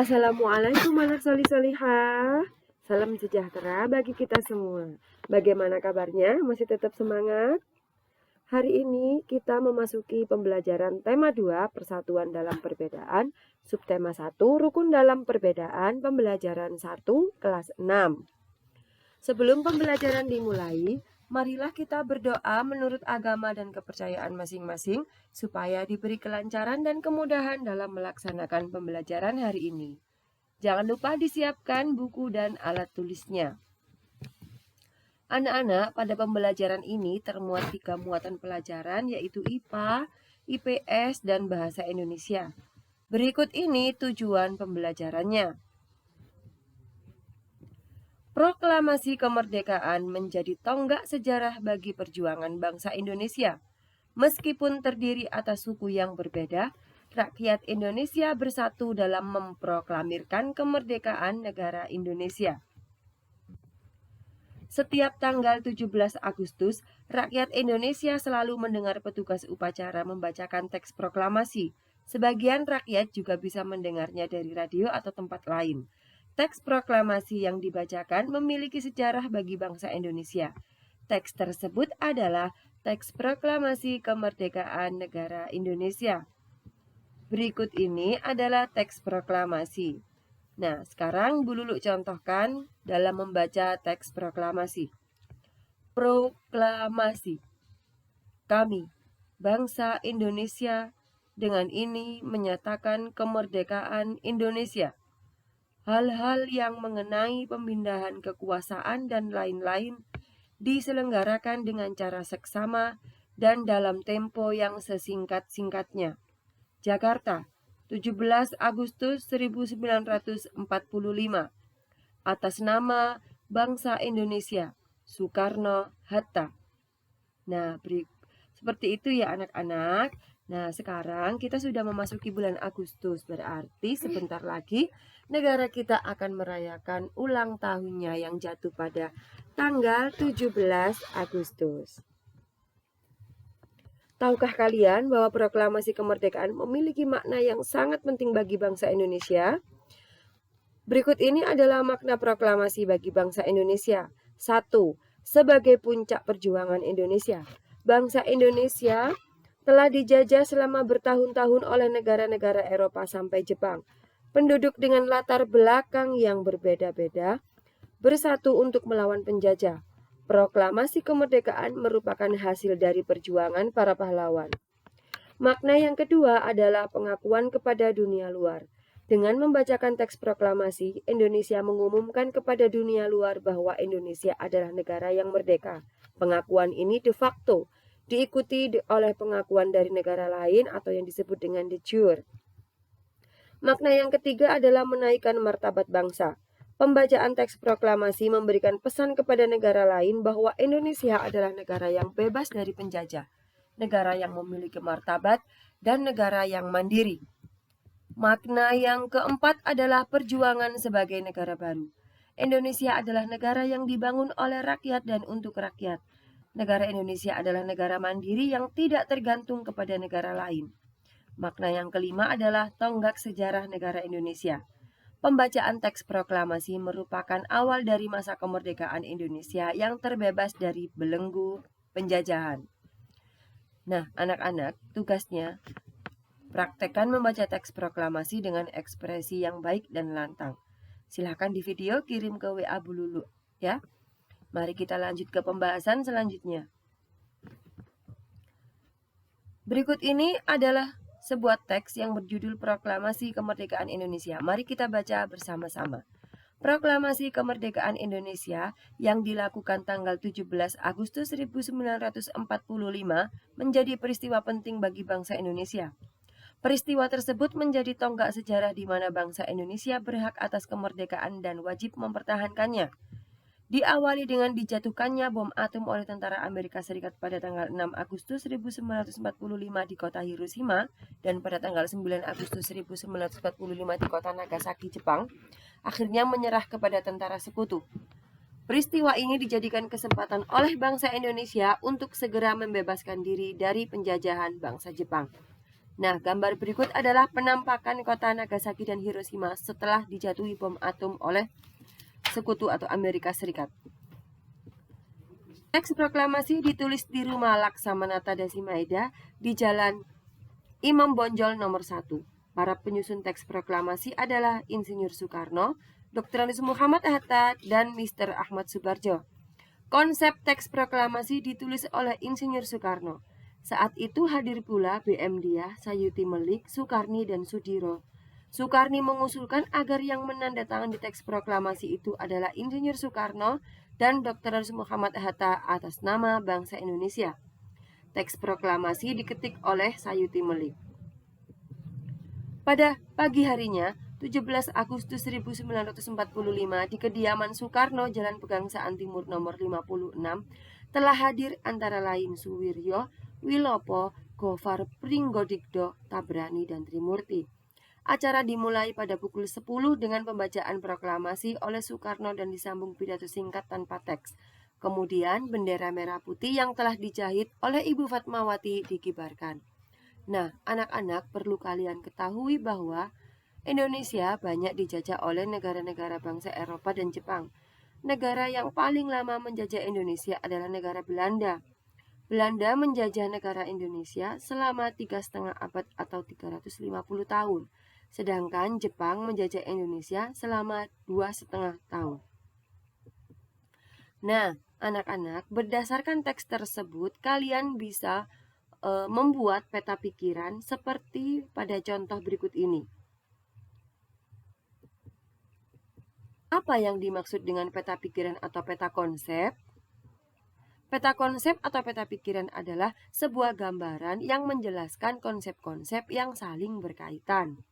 Assalamualaikum anak solih-solihah. Salam sejahtera bagi kita semua. Bagaimana kabarnya? Masih tetap semangat? Hari ini kita memasuki pembelajaran tema 2, Persatuan dalam Perbedaan, subtema 1, Rukun dalam Perbedaan, pembelajaran 1, kelas 6. Sebelum pembelajaran dimulai, marilah kita berdoa menurut agama dan kepercayaan masing-masing supaya diberi kelancaran dan kemudahan dalam melaksanakan pembelajaran hari ini. Jangan lupa disiapkan buku dan alat tulisnya. Anak-anak, pada pembelajaran ini termuat 3 muatan pelajaran yaitu IPA, IPS, dan Bahasa Indonesia. Berikut ini tujuan pembelajarannya. Proklamasi kemerdekaan menjadi tonggak sejarah bagi perjuangan bangsa Indonesia. Meskipun terdiri atas suku yang berbeda, rakyat Indonesia bersatu dalam memproklamirkan kemerdekaan negara Indonesia. Setiap tanggal 17 Agustus, rakyat Indonesia selalu mendengar petugas upacara membacakan teks proklamasi. Sebagian rakyat juga bisa mendengarnya dari radio atau tempat lain. Teks proklamasi yang dibacakan memiliki sejarah bagi bangsa Indonesia. Teks tersebut adalah teks proklamasi kemerdekaan negara Indonesia. Berikut ini adalah teks proklamasi. Nah, sekarang Bu Lulu contohkan dalam membaca teks proklamasi. Proklamasi. Kami, bangsa Indonesia, dengan ini menyatakan kemerdekaan Indonesia. Hal-hal yang mengenai pemindahan kekuasaan dan lain-lain diselenggarakan dengan cara seksama dan dalam tempo yang sesingkat-singkatnya. Jakarta, 17 Agustus 1945. Atas nama bangsa Indonesia, Soekarno-Hatta. Nah, seperti itu ya anak-anak. Nah, sekarang kita sudah memasuki bulan Agustus, berarti sebentar lagi negara kita akan merayakan ulang tahunnya yang jatuh pada tanggal 17 Agustus. Tahukah kalian bahwa proklamasi kemerdekaan memiliki makna yang sangat penting bagi bangsa Indonesia? Berikut ini adalah makna proklamasi bagi bangsa Indonesia. 1. Sebagai puncak perjuangan Indonesia. Bangsa Indonesia telah dijajah selama bertahun-tahun oleh negara-negara Eropa sampai Jepang. Penduduk dengan latar belakang yang berbeda-beda bersatu untuk melawan penjajah. Proklamasi kemerdekaan merupakan hasil dari perjuangan para pahlawan. Makna yang kedua adalah pengakuan kepada dunia luar. Dengan membacakan teks proklamasi, Indonesia mengumumkan kepada dunia luar bahwa Indonesia adalah negara yang merdeka. Pengakuan ini de facto diikuti oleh pengakuan dari negara lain atau yang disebut dengan de jure. Makna yang ketiga adalah menaikkan martabat bangsa. Pembacaan teks proklamasi memberikan pesan kepada negara lain bahwa Indonesia adalah negara yang bebas dari penjajah, negara yang memiliki martabat, dan negara yang mandiri. Makna yang keempat adalah perjuangan sebagai negara baru. Indonesia adalah negara yang dibangun oleh rakyat dan untuk rakyat. Negara Indonesia adalah negara mandiri yang tidak tergantung kepada negara lain. Makna yang kelima adalah tonggak sejarah negara Indonesia. Pembacaan teks proklamasi merupakan awal dari masa kemerdekaan Indonesia yang terbebas dari belenggu penjajahan. Nah, anak-anak, tugasnya praktekkan membaca teks proklamasi dengan ekspresi yang baik dan lantang. Silahkan di video kirim ke WA Bu Lulu, ya. Mari kita lanjut ke pembahasan selanjutnya. Berikut ini adalah sebuah teks yang berjudul Proklamasi Kemerdekaan Indonesia. Mari kita baca bersama-sama. Proklamasi Kemerdekaan Indonesia yang dilakukan tanggal 17 Agustus 1945 menjadi peristiwa penting bagi bangsa Indonesia. Peristiwa tersebut menjadi tonggak sejarah di mana bangsa Indonesia berhak atas kemerdekaan dan wajib mempertahankannya. Diawali dengan dijatuhkannya bom atom oleh tentara Amerika Serikat pada tanggal 6 Agustus 1945 di kota Hiroshima dan pada tanggal 9 Agustus 1945 di kota Nagasaki, Jepang, akhirnya menyerah kepada tentara sekutu. Peristiwa ini dijadikan kesempatan oleh bangsa Indonesia untuk segera membebaskan diri dari penjajahan bangsa Jepang. Nah, gambar berikut adalah penampakan kota Nagasaki dan Hiroshima setelah dijatuhi bom atom oleh Sekutu atau Amerika Serikat. Teks proklamasi ditulis di Rumah Laksamana Tadashi Maeda di Jalan Imam Bonjol nomor 1. Para penyusun teks proklamasi adalah Insinyur Soekarno, Dr. Muhammad Hatta, dan Mr. Ahmad Subarjo. Konsep teks proklamasi ditulis oleh Insinyur Soekarno. Saat itu hadir pula BM Diah, Sayuti Melik, Soekarni, dan Sudiro. Soekarni mengusulkan agar yang menandatangani teks proklamasi itu adalah Insinyur Soekarno dan Dr. Muhammad Hatta atas nama bangsa Indonesia. Teks proklamasi diketik oleh Sayuti Melik. Pada pagi harinya, 17 Agustus 1945 di kediaman Soekarno, Jalan Pegangsaan Timur nomor 56, telah hadir antara lain Suwiryo, Wilopo, Gofar Pringgodikdo, Tabrani, dan Trimurti. Acara dimulai pada pukul 10 dengan pembacaan proklamasi oleh Soekarno dan disambung pidato singkat tanpa teks. Kemudian bendera merah putih yang telah dijahit oleh Ibu Fatmawati dikibarkan. Nah, anak-anak perlu kalian ketahui bahwa Indonesia banyak dijajah oleh negara-negara bangsa Eropa dan Jepang. Negara yang paling lama menjajah Indonesia adalah negara Belanda. Belanda menjajah negara Indonesia selama 3,5 abad atau 350 tahun. Sedangkan Jepang menjajah Indonesia selama 2,5 tahun. Nah, anak-anak, berdasarkan teks tersebut, kalian bisa membuat peta pikiran seperti pada contoh berikut ini. Apa yang dimaksud dengan peta pikiran atau peta konsep? Peta konsep atau peta pikiran adalah sebuah gambaran yang menjelaskan konsep-konsep yang saling berkaitan.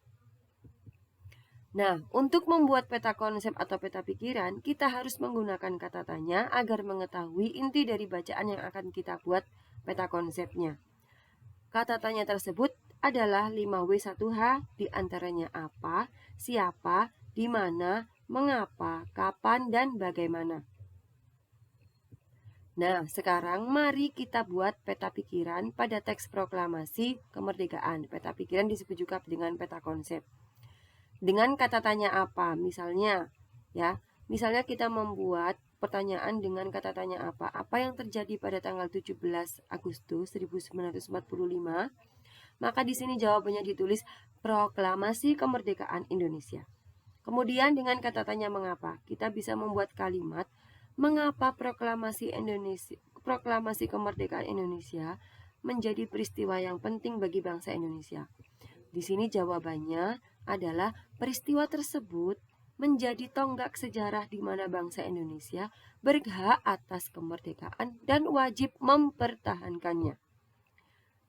Nah, untuk membuat peta konsep atau peta pikiran, kita harus menggunakan kata tanya agar mengetahui inti dari bacaan yang akan kita buat peta konsepnya. Kata tanya tersebut adalah 5W1H, diantaranya apa, siapa, di mana, mengapa, kapan, dan bagaimana. Nah, sekarang mari kita buat peta pikiran pada teks proklamasi kemerdekaan. Peta pikiran disebut juga dengan peta konsep. Dengan kata tanya apa, misalnya kita membuat pertanyaan dengan kata tanya apa. Apa yang terjadi pada tanggal 17 Agustus 1945? Maka di sini jawabannya ditulis Proklamasi Kemerdekaan Indonesia. Kemudian dengan kata tanya mengapa, kita bisa membuat kalimat mengapa proklamasi kemerdekaan Indonesia menjadi peristiwa yang penting bagi bangsa Indonesia. Di sini jawabannya adalah peristiwa tersebut menjadi tonggak sejarah di mana bangsa Indonesia berhak atas kemerdekaan dan wajib mempertahankannya.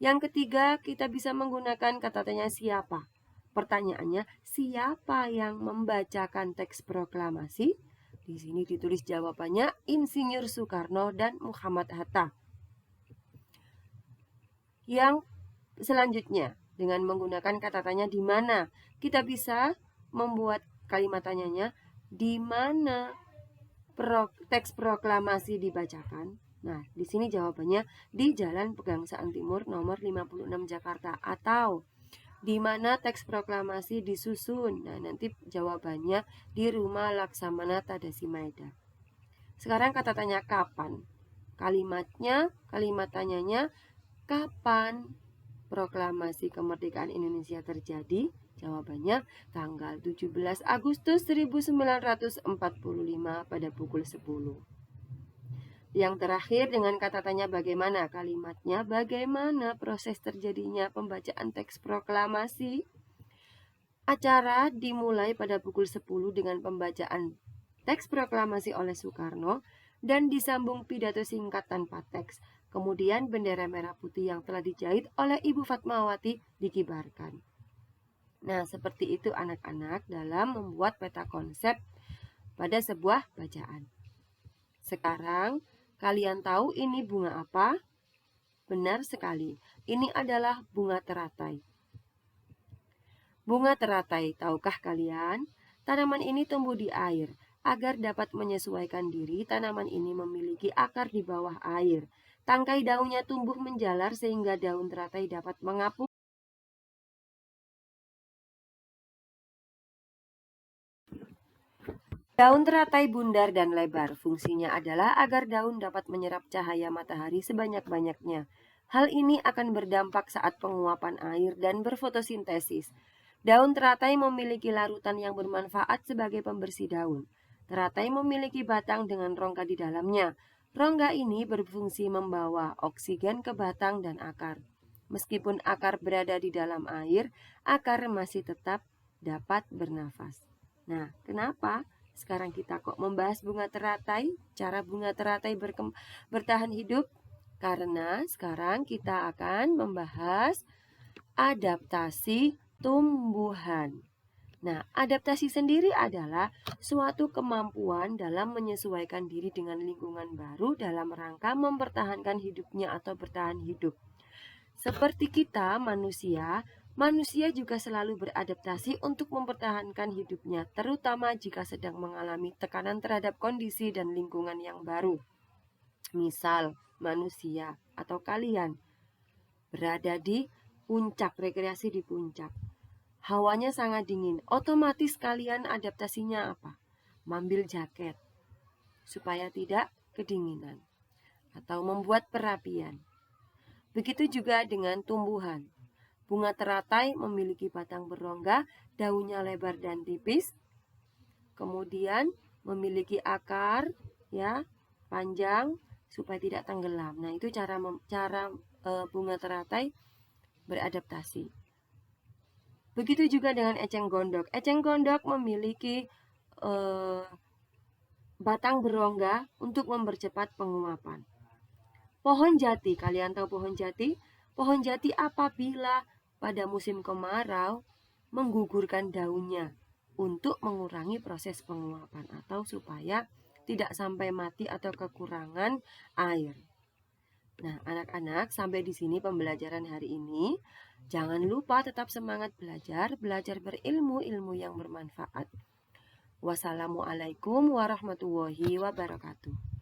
Yang ketiga, kita bisa menggunakan kata tanya siapa. Pertanyaannya, siapa yang membacakan teks proklamasi? Di sini ditulis jawabannya Insinyur Soekarno dan Muhammad Hatta. Yang selanjutnya, dengan menggunakan kata tanya di mana, kita bisa membuat kalimat tanyanya di mana teks proklamasi dibacakan. Nah, di sini jawabannya di Jalan Pegangsaan Timur nomor 56 Jakarta, atau di mana teks proklamasi disusun. Nah, nanti jawabannya di Rumah Laksamana Tadashi Maeda. Sekarang kata tanya kapan. Kalimat tanyanya kapan proklamasi kemerdekaan Indonesia terjadi? Jawabannya tanggal 17 Agustus 1945 pada pukul 10. Yang terakhir dengan kata tanya bagaimana, kalimatnya bagaimana proses terjadinya pembacaan teks proklamasi. Acara dimulai pada pukul 10 dengan pembacaan teks proklamasi oleh Soekarno dan disambung pidato singkat tanpa teks. Kemudian bendera merah putih yang telah dijahit oleh Ibu Fatmawati dikibarkan. Nah, seperti itu anak-anak dalam membuat peta konsep pada sebuah bacaan. Sekarang, kalian tahu ini bunga apa? Benar sekali, ini adalah bunga teratai. Bunga teratai, tahukah kalian? Tanaman ini tumbuh di air. Agar dapat menyesuaikan diri, tanaman ini memiliki akar di bawah air. Tangkai daunnya tumbuh menjalar sehingga daun teratai dapat mengapung Daun teratai bundar dan lebar. Fungsinya adalah agar daun dapat menyerap cahaya matahari sebanyak-banyaknya. Hal ini akan berdampak saat penguapan air dan berfotosintesis. Daun teratai memiliki larutan yang bermanfaat sebagai pembersih daun. Teratai memiliki batang dengan rongga di dalamnya. Rongga ini berfungsi membawa oksigen ke batang dan akar. Meskipun akar berada di dalam air, akar masih tetap dapat bernafas. Nah, kenapa sekarang kita kok membahas bunga teratai, cara bunga teratai bertahan hidup? Karena sekarang kita akan membahas adaptasi tumbuhan. Nah, adaptasi sendiri adalah suatu kemampuan dalam menyesuaikan diri dengan lingkungan baru dalam rangka mempertahankan hidupnya atau bertahan hidup. Seperti kita manusia juga selalu beradaptasi untuk mempertahankan hidupnya, terutama jika sedang mengalami tekanan terhadap kondisi dan lingkungan yang baru. Misal, manusia atau kalian berada di puncak, rekreasi di puncak. Hawanya sangat dingin, otomatis kalian adaptasinya apa? Mengambil jaket supaya tidak kedinginan atau membuat perapian. Begitu juga dengan tumbuhan. Bunga teratai memiliki batang berrongga, daunnya lebar dan tipis. Kemudian memiliki akar ya panjang supaya tidak tenggelam. Nah, itu cara bunga teratai beradaptasi. Begitu juga dengan eceng gondok. Eceng gondok memiliki batang berrongga untuk mempercepat penguapan. Pohon jati, kalian tahu pohon jati? Pohon jati apabila pada musim kemarau menggugurkan daunnya untuk mengurangi proses penguapan atau supaya tidak sampai mati atau kekurangan air. Nah, anak-anak, sampai di sini pembelajaran hari ini. Jangan lupa tetap semangat belajar berilmu, ilmu yang bermanfaat. Wassalamualaikum warahmatullahi wabarakatuh.